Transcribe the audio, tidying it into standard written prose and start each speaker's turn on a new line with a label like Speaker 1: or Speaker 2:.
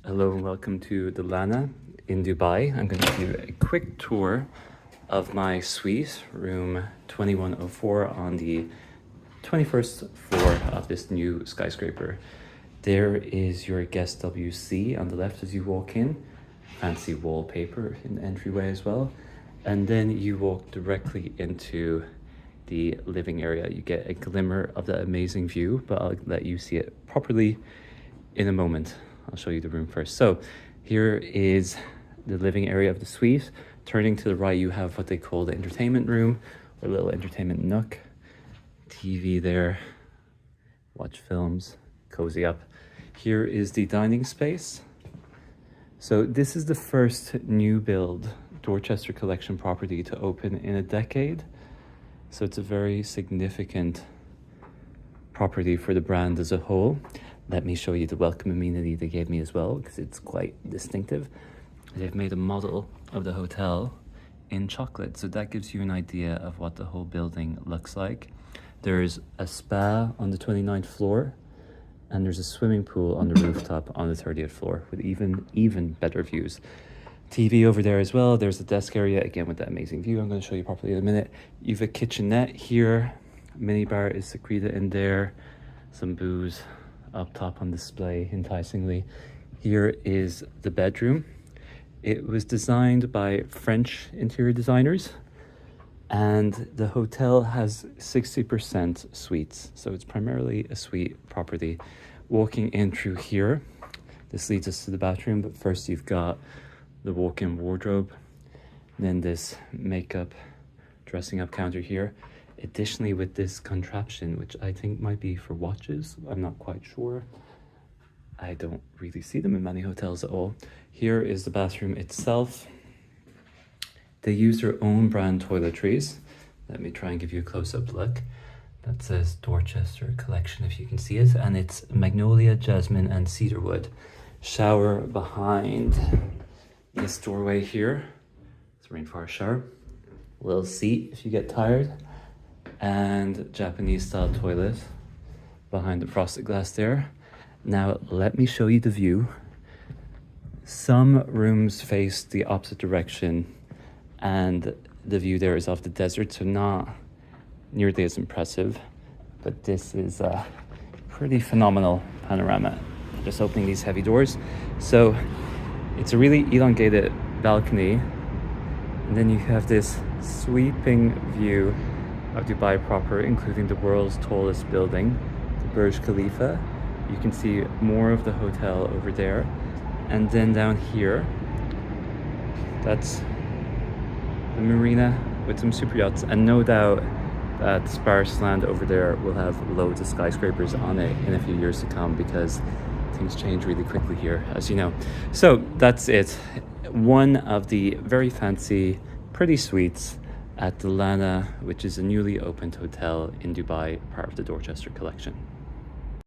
Speaker 1: Hello and welcome to the Lana in Dubai. I'm going to give you a quick tour of my suite, room 2104 on the 21st floor of this new skyscraper. There is your guest WC on the left as you walk in. Fancy wallpaper in the entryway as well. And then you walk directly into the living area. You get a glimmer of that amazing view, but I'll let you see it properly in a moment. I'll show you the room first. So here is the living area of the suite. Turning to the right, you have what they call the entertainment room, or a little entertainment nook. TV there, watch films, cozy up. Here is the dining space. So this is the first new build Dorchester Collection property to open in a decade. So it's a very significant property for the brand as a whole. Let me show you the welcome amenity they gave me as well, because it's quite distinctive. They've made a model of the hotel in chocolate, so that gives you an idea of what the whole building looks like. There's a spa on the 29th floor, and there's a swimming pool on the rooftop on the 30th floor with even better views. TV over there as well. There's a desk area, again with that amazing view. I'm going to show you properly in a minute. You've a kitchenette here. Mini bar is secreted in there. Some booze up top on display, enticingly. Here is the bedroom. It was designed by French interior designers, and the hotel has 60% suites, so it's primarily a suite property. Walking in through here, this leads us to the bathroom, but first you've got the walk-in wardrobe, then this makeup dressing up counter here. Additionally, with this contraption, which I think might be for watches, I'm not quite sure. I don't really see them in many hotels at all. Here is the bathroom itself. They use their own brand toiletries. Let me try and give you a close-up look. That says Dorchester Collection, if you can see it, and it's magnolia, jasmine, and cedarwood. Shower behind this doorway here. It's a rainforest shower. A little seat if you get tired. And Japanese style toilet behind the frosted glass there. Now let me show you the view. Some rooms face the opposite direction and the view there is of the desert, so not nearly as impressive, but this is a pretty phenomenal panorama. Just opening these heavy doors. So it's a really elongated balcony, and then you have this sweeping view of Dubai proper, including the world's tallest building, the Burj Khalifa. You can see more of the hotel over there. And then down here, that's the marina with some super yachts. And no doubt that sparse land over there will have loads of skyscrapers on it in a few years to come, because things change really quickly here, as you know. So that's it. One of the very fancy, pretty suites at the Lana, which is a newly opened hotel in Dubai, part of the Dorchester Collection.